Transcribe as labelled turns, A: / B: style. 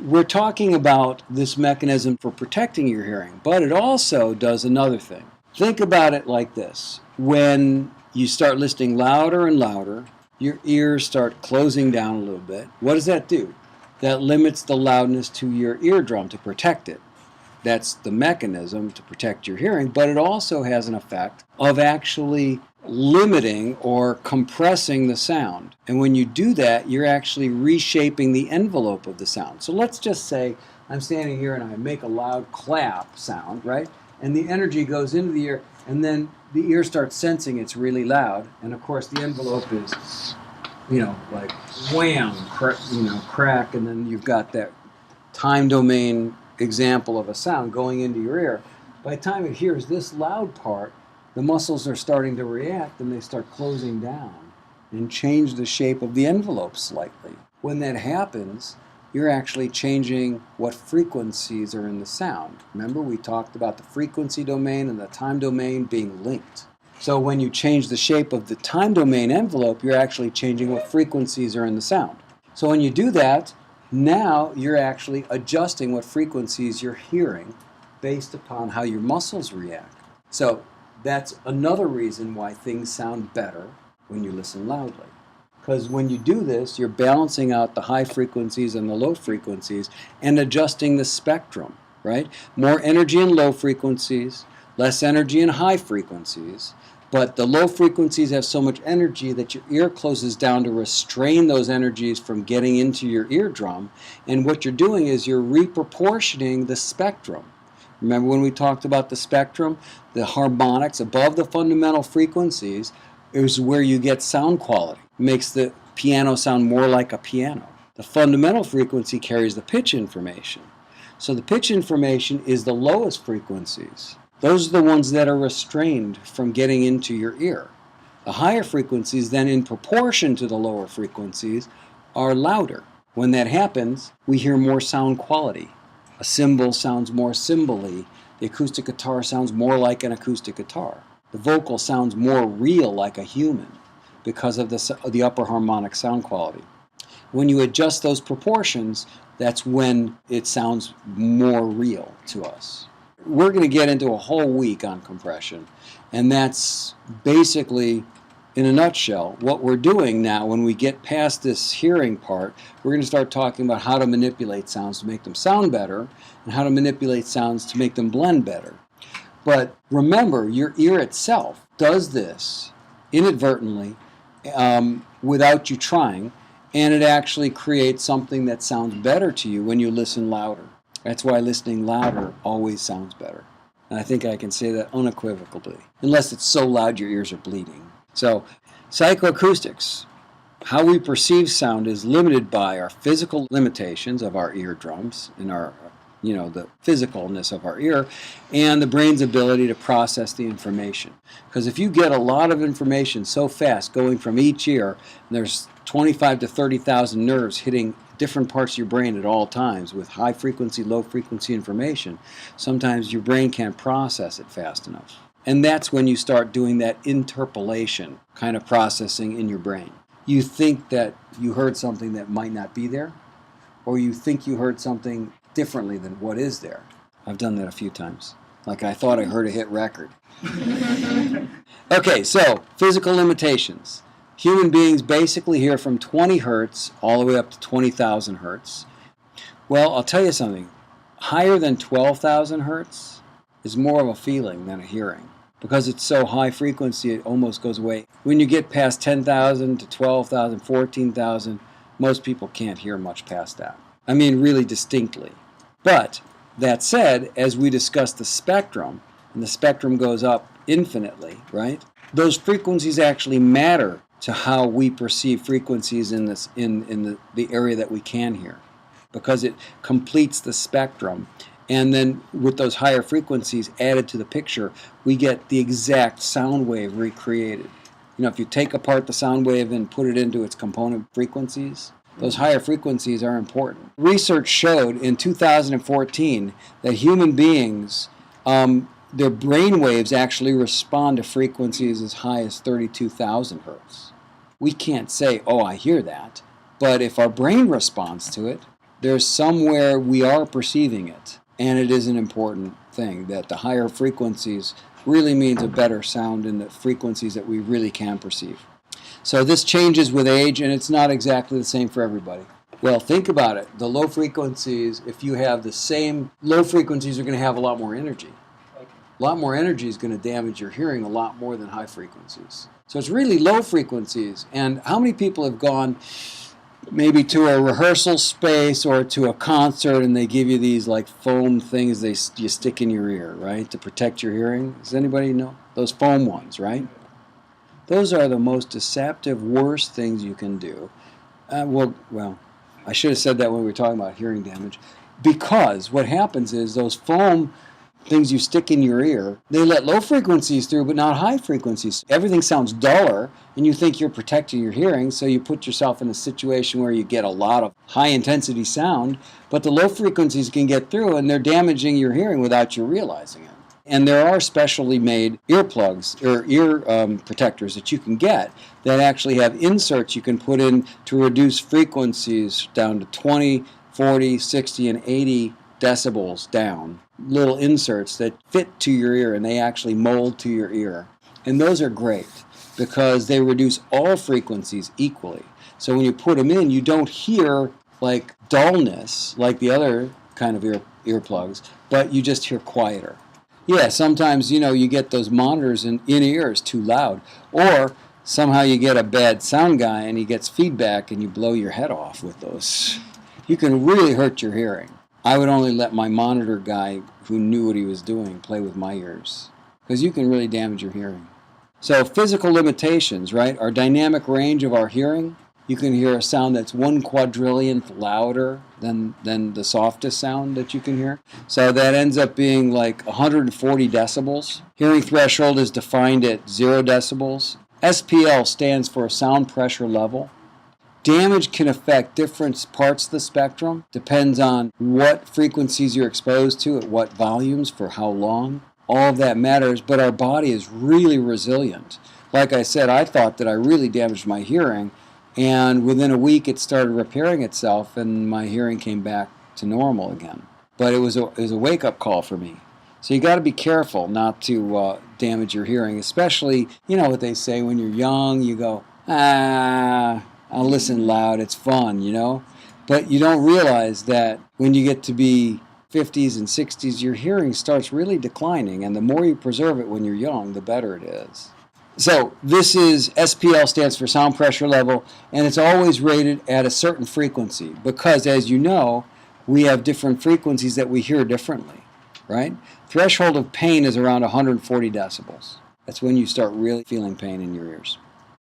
A: we're talking about this mechanism for protecting your hearing, but it also does another thing. Think about it like this. When you start listening louder and louder, your ears start closing down a little bit. What does that do? That limits the loudness to your eardrum to protect it. That's the mechanism to protect your hearing, but it also has an effect of actually limiting or compressing the sound. And when you do that, you're actually reshaping the envelope of the sound. So let's just say I'm standing here and I make a loud clap sound, right? And the energy goes into the ear, and then the ear starts sensing it's really loud. And of course, the envelope is, like wham, crack, and then you've got that time domain example of a sound going into your ear. By the time it hears this loud part, the muscles are starting to react and they start closing down and change the shape of the envelope slightly. When that happens, you're actually changing what frequencies are in the sound. Remember, we talked about the frequency domain and the time domain being linked. So when you change the shape of the time domain envelope, you're actually changing what frequencies are in the sound. So when you do that, now you're actually adjusting what frequencies you're hearing based upon how your muscles react. So that's another reason why things sound better when you listen loudly. Because when you do this, you're balancing out the high frequencies and the low frequencies and adjusting the spectrum, right? More energy in low frequencies, less energy in high frequencies. But the low frequencies have so much energy that your ear closes down to restrain those energies from getting into your eardrum. And what you're doing is you're reproportioning the spectrum. Remember when we talked about the spectrum? The harmonics above the fundamental frequencies is where you get sound quality. It makes the piano sound more like a piano. The fundamental frequency carries the pitch information. So the pitch information is the lowest frequencies. Those are the ones that are restrained from getting into your ear. The higher frequencies, then in proportion to the lower frequencies, are louder. When that happens, we hear more sound quality. A cymbal sounds more cymbally. The acoustic guitar sounds more like an acoustic guitar. The vocal sounds more real, like a human, because of the upper harmonic sound quality. When you adjust those proportions, that's when it sounds more real to us. We're going to get into a whole week on compression, and that's basically, in a nutshell, what we're doing now. When we get past this hearing part, we're going to start talking about how to manipulate sounds to make them sound better and how to manipulate sounds to make them blend better. But remember, your ear itself does this inadvertently without you trying, and it actually creates something that sounds better to you when you listen louder. That's why listening louder always sounds better. And I think I can say that unequivocally, unless it's so loud your ears are bleeding. So, psychoacoustics, how we perceive sound is limited by our physical limitations of our eardrums and our, the physicalness of our ear, and the brain's ability to process the information. Because if you get a lot of information so fast going from each ear, and there's 25 to 30,000 nerves hitting different parts of your brain at all times with high frequency, low frequency information, sometimes your brain can't process it fast enough. And that's when you start doing that interpolation kind of processing in your brain. You think that you heard something that might not be there, or you think you heard something differently than what is there. I've done that a few times. Like I thought I heard a hit record. Okay, so physical limitations. Human beings basically hear from 20 hertz all the way up to 20,000 hertz. Well, I'll tell you something. Higher than 12,000 hertz is more of a feeling than a hearing. Because it's so high frequency, it almost goes away. When you get past 10,000 to 12,000, 14,000, most people can't hear much past that. I mean, really distinctly. But that said, as we discussed the spectrum, and the spectrum goes up infinitely, right? Those frequencies actually matter to how we perceive frequencies in the area that we can hear, because it completes the spectrum. And then with those higher frequencies added to the picture, we get the exact sound wave recreated. If you take apart the sound wave and put it into its component frequencies, those higher frequencies are important. Research showed in 2014 that human beings, their brain waves actually respond to frequencies as high as 32,000 hertz. We can't say, oh, I hear that. But if our brain responds to it, There's somewhere we are perceiving it, and it is an important thing that the higher frequencies really means a better sound in the frequencies that we really can perceive. So this changes with age, and it's not exactly the same for everybody. Well, think about it. The low frequencies, if you have the same low frequencies, are going to have a lot more energy. A lot more energy is going to damage your hearing a lot more than high frequencies. So it's really low frequencies. And how many people have gone maybe to a rehearsal space or to a concert and they give you these like foam things you stick in your ear, right, to protect your hearing? Does anybody know? Those foam ones, right? Those are the most deceptive, worst things you can do. Well, I should have said that when we were talking about hearing damage. Because what happens is those foam things you stick in your ear, they let low frequencies through, but not high frequencies. Everything sounds duller, and you think you're protecting your hearing, so you put yourself in a situation where you get a lot of high-intensity sound, but the low frequencies can get through, and they're damaging your hearing without you realizing it. And there are specially made earplugs or ear protectors that you can get that actually have inserts you can put in to reduce frequencies down to 20, 40, 60, and 80 decibels down. Little inserts that fit to your ear and they actually mold to your ear. And those are great because they reduce all frequencies equally. So when you put them in, you don't hear like dullness like the other kind of earplugs, but you just hear quieter. Yeah, sometimes, you get those monitors in ears too loud. Or somehow you get a bad sound guy and he gets feedback and you blow your head off with those. You can really hurt your hearing. I would only let my monitor guy who knew what he was doing play with my ears because you can really damage your hearing. So physical limitations, right? Our dynamic range of our hearing, you can hear a sound that's 1/4,000,000th louder than the softest sound that you can hear. So that ends up being like 140 decibels. Hearing threshold is defined at 0 decibels. SPL stands for sound pressure level. Damage can affect different parts of the spectrum. Depends on what frequencies you're exposed to, at what volumes, for how long. All of that matters, but our body is really resilient. Like I said, I thought that I really damaged my hearing, and within a week it started repairing itself, and my hearing came back to normal again. But it was a wake-up call for me. So you got to be careful not to damage your hearing, especially, what they say when you're young, you go, I'll listen loud, it's fun, But you don't realize that when you get to be 50s and 60s, your hearing starts really declining, and the more you preserve it when you're young, the better it is. So this is SPL, stands for sound pressure level, and it's always rated at a certain frequency because, as you know, we have different frequencies that we hear differently, right? Threshold of pain is around 140 decibels. That's when you start really feeling pain in your ears.